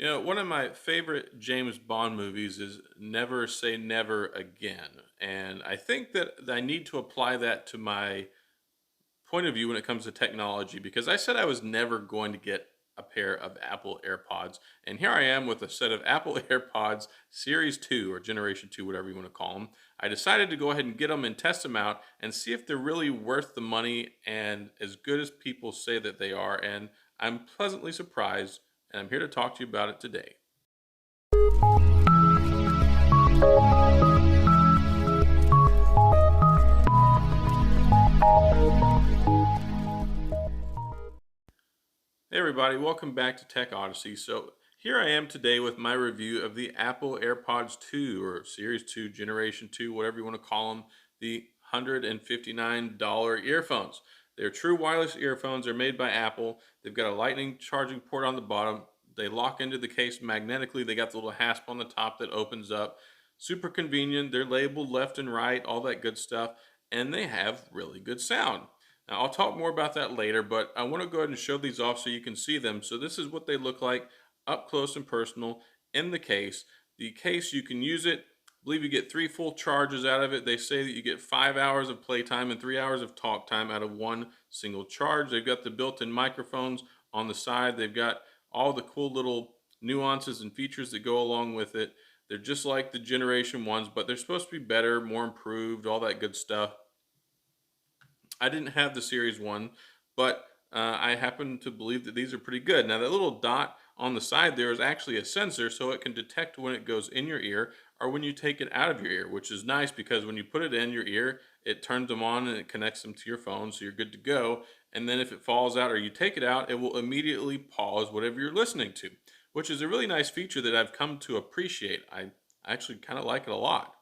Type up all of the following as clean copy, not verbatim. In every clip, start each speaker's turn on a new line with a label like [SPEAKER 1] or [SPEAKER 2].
[SPEAKER 1] One of my favorite James Bond movies is Never Say Never Again. And I think that I need to apply that to my point of view when it comes to technology because I said I was never going to get a pair of Apple AirPods. And here I am with a set of Apple AirPods Series 2 or Generation 2, whatever you want to call them. I decided to go ahead and get them and test them out and see if they're really worth the money and as good as people say that they are. And I'm pleasantly surprised, and I'm here to talk to you about it today. Hey everybody, welcome back to Tech Odyssey. So here I am today with my review of the Apple AirPods 2 or Series 2, Generation 2, whatever you want to call them, the $159 earphones. They're true wireless earphones. They're made by Apple. They've got a lightning charging port on the bottom. They lock into the case magnetically. They got the little hasp on the top that opens up. Super convenient. They're labeled left and right, all that good stuff. And they have really good sound. Now, I'll talk more about that later, but I want to go ahead and show these off so you can see them. So this is what they look like up close and personal in the case. The case, you can use it. I believe you get 3 full charges out of it. They say that you get 5 hours of playtime and 3 hours of talk time out of one single charge. They've got the built-in microphones on the side. They've got all the cool little nuances and features that go along with it. They're just like the Generation 1s, but they're supposed to be better, more improved, all that good stuff. I didn't have the Series 1, but I happen to believe that these are pretty good. Now, that little dot on the side there is actually a sensor, so it can detect when it goes in your ear or when you take it out of your ear, which is nice because when you put it in your ear, it turns them on and it connects them to your phone, so you're good to go. And then if it falls out or you take it out, it will immediately pause whatever you're listening to, which is a really nice feature that I've come to appreciate. I actually kind of like it a lot.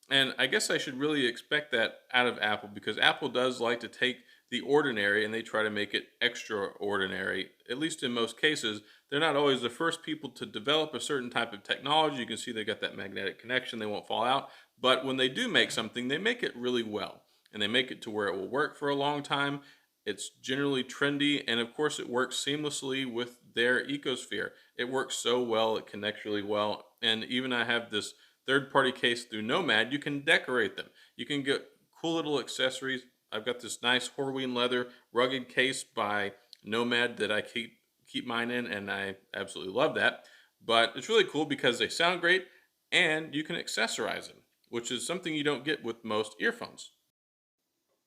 [SPEAKER 1] And I guess I should really expect that out of Apple because Apple does like to take the ordinary and they try to make it extraordinary. At least in most cases, they're not always the first people to develop a certain type of technology. You can see they got that magnetic connection, they won't fall out. But when they do make something, they make it really well. And they make it to where it will work for a long time. It's generally trendy, and of course, it works seamlessly with their ecosphere. It works so well, it connects really well. And even I have this third-party case through Nomad. You can decorate them. You can get cool little accessories. I've got this nice Horween leather rugged case by Nomad that I keep mine in, and I absolutely love that. But it's really cool because they sound great and you can accessorize them, which is something you don't get with most earphones.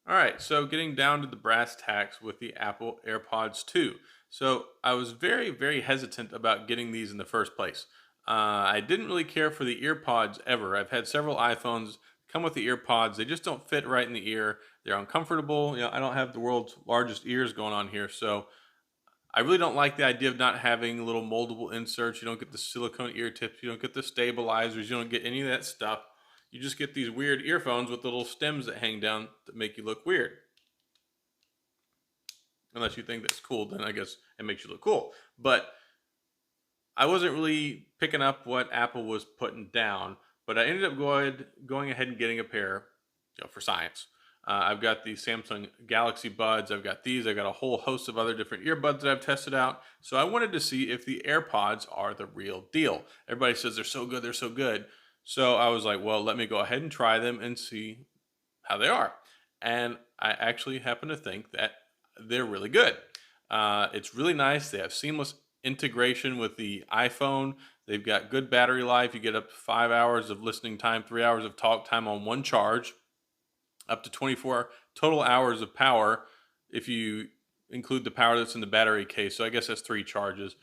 [SPEAKER 1] All right, so getting down to the brass tacks with the Apple AirPods 2. So I was very, very hesitant about getting these in the first place. I didn't really care for the earpods ever. I've had several iPhones come with the earpods. They just don't fit right in the ear. They're uncomfortable. I don't have the world's largest ears going on here, so I really don't like the idea of not having little moldable inserts. You don't get the silicone ear tips. You don't get the stabilizers. You don't get any of that stuff. You just get these weird earphones with little stems that hang down that make you look weird. Unless you think that's cool, then I guess it makes you look cool. But I wasn't really picking up what Apple was putting down, but I ended up going ahead and getting a pair, for science. I've got the Samsung Galaxy Buds. I've got these. I've got a whole host of other different earbuds that I've tested out. So I wanted to see if the AirPods are the real deal. Everybody says they're so good, they're so good. So I was like, well, let me go ahead and try them and see how they are. And I actually happen to think that they're really good. It's really nice. They have seamless integration with the iPhone. They've got good battery life. You get up to 5 hours of listening time, 3 hours of talk time on one charge, up to 24 total hours of power if you include the power that's in the battery case. So I guess that's 3 charges.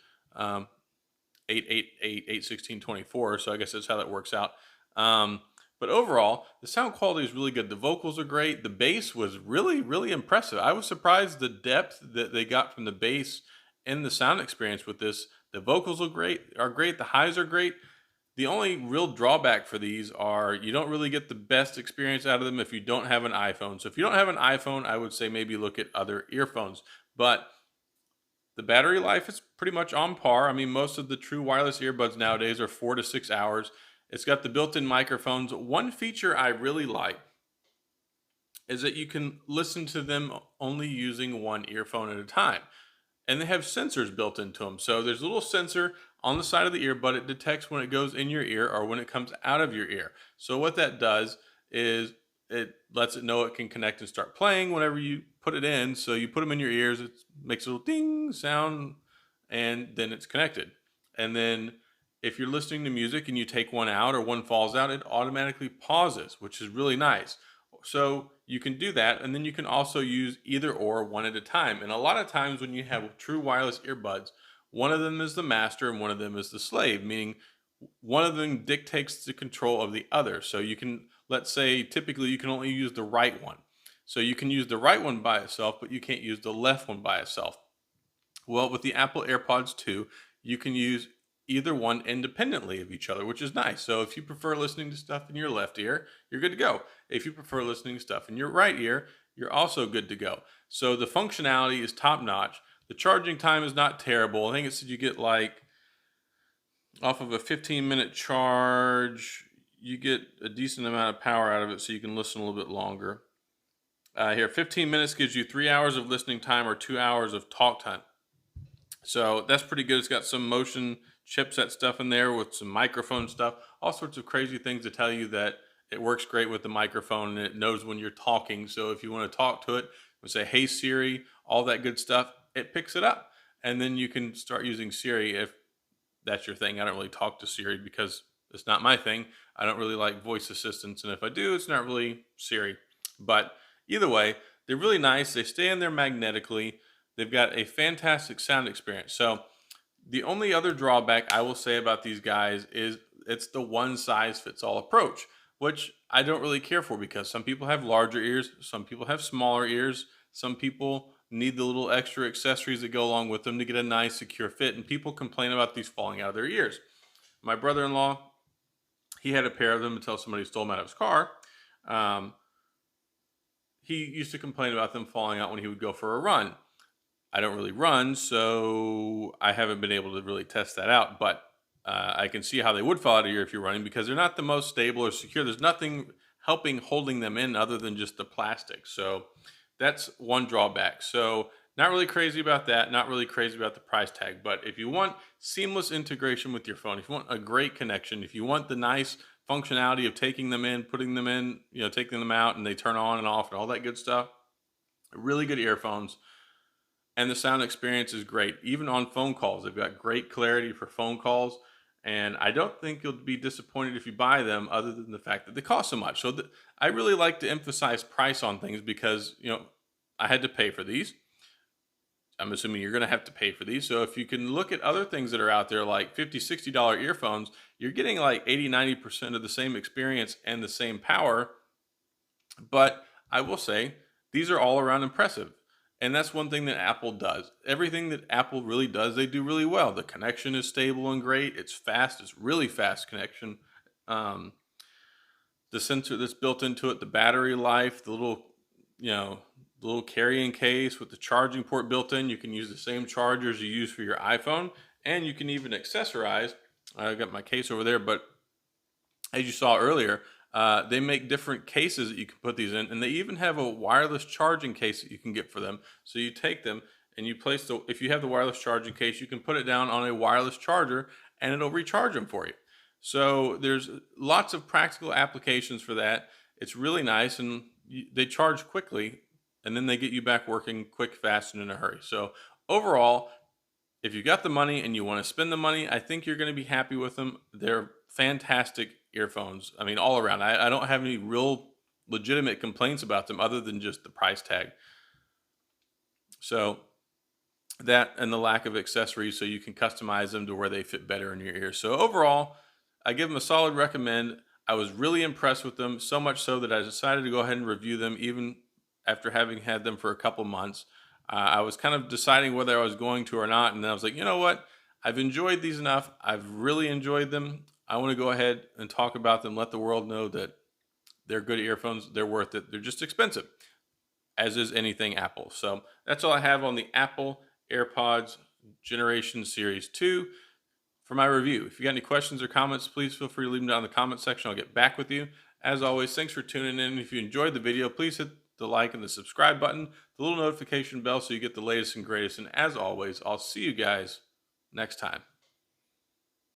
[SPEAKER 1] 8, 16, 24. So I guess that's how that works out. But overall, the sound quality is really good. The vocals are great. The bass was really, really impressive. I was surprised the depth that they got from the bass and the sound experience with this. The vocals are great. The highs are great. The only real drawback for these are you don't really get the best experience out of them if you don't have an iPhone. So if you don't have an iPhone, I would say maybe look at other earphones. But the battery life is pretty much on par. I mean, most of the true wireless earbuds nowadays are 4 to 6 hours. It's got the built-in microphones. One feature I really like is that you can listen to them only using one earphone at a time. and they have sensors built into them. So there's a little sensor on the side of the earbud. It detects when it goes in your ear or when it comes out of your ear. So what that does is it lets it know it can connect and start playing whenever you put it in. So you put them in your ears, it makes a little ding sound, and then it's connected. And then if you're listening to music and you take one out or one falls out, it automatically pauses, which is really nice. So you can do that, and then you can also use either or one at a time. And a lot of times when you have true wireless earbuds, one of them is the master and one of them is the slave, meaning one of them dictates the control of the other. So you can, let's say, typically you can only use the right one. So you can use the right one by itself, but you can't use the left one by itself. Well, with the Apple AirPods 2, you can use either one independently of each other, which is nice. So if you prefer listening to stuff in your left ear, you're good to go. If you prefer listening to stuff in your right ear, you're also good to go. So the functionality is top notch. The charging time is not terrible. I think it said you get like off of a 15-minute charge, you get a decent amount of power out of it so you can listen a little bit longer. Here, 15 minutes gives you 3 hours of listening time or 2 hours of talk time. So that's pretty good. It's got some motion chipset stuff in there with some microphone stuff, all sorts of crazy things to tell you that it works great with the microphone and it knows when you're talking. So if you want to talk to it, we say, "Hey Siri," all that good stuff, it picks it up. And then you can start using Siri if that's your thing. I don't really talk to Siri because it's not my thing. I don't really like voice assistants. And if I do, it's not really Siri. But either way, they're really nice. They stay in there magnetically. They've got a fantastic sound experience. So the only other drawback I will say about these guys is it's the one size fits all approach, which I don't really care for because some people have larger ears, some people have smaller ears, some people need the little extra accessories that go along with them to get a nice secure fit, and people complain about these falling out of their ears. My brother-in-law, he had a pair of them until somebody stole them out of his car. Um, he used to complain about them falling out when he would go for a run. I don't really run, so I haven't been able to really test that out. But I can see how they would fall out of here if you're running because they're not the most stable or secure. There's nothing helping holding them in other than just the plastic. So that's one drawback. So not really crazy about that. Not really crazy about the price tag. But if you want seamless integration with your phone, if you want a great connection, if you want the nice functionality of taking them in, putting them in, taking them out, and they turn on and off and all that good stuff, really good earphones. And the sound experience is great. Even on phone calls, they've got great clarity for phone calls. And I don't think you'll be disappointed if you buy them other than the fact that they cost so much. So I really like to emphasize price on things because, I had to pay for these. I'm assuming you're going to have to pay for these. So if you can look at other things that are out there like $50, $60 earphones, you're getting like 80, 90% of the same experience and the same power. But I will say these are all around impressive. And that's one thing that Apple does. Everything that Apple really does, they do really well. The connection is stable and great. It's fast. It's really fast connection. Um, the sensor that's built into it, the battery life, the little carrying case with the charging port built in. You can use the same chargers you use for your iPhone, and you can even accessorize. I got my case over there, but as you saw earlier, they make different cases that you can put these in, and they even have a wireless charging case that you can get for them. So you take them and you place if you have the wireless charging case, you can put it down on a wireless charger and it'll recharge them for you. So there's lots of practical applications for that. It's really nice, and they charge quickly, and then they get you back working quick, fast, and in a hurry. So overall, if you got the money and you want to spend the money, I think you're going to be happy with them. They're fantastic earphones. I mean, all around. I don't have any real legitimate complaints about them other than just the price tag. So that and the lack of accessories so you can customize them to where they fit better in your ears. So overall, I give them a solid recommend. I was really impressed with them, so much so that I decided to go ahead and review them even after having had them for a couple months. I was kind of deciding whether I was going to or not, and then I was like, you know what? I've enjoyed these enough. I've really enjoyed them. I want to go ahead and talk about them, let the world know that they're good earphones. They're worth it. They're just expensive, as is anything Apple. So that's all I have on the Apple AirPods Generation Series 2 for my review. If you got any questions or comments, please feel free to leave them down in the comment section. I'll get back with you. As always, thanks for tuning in. If you enjoyed the video, please hit the like and the subscribe button, the little notification bell so you get the latest and greatest. And as always, I'll see you guys next time.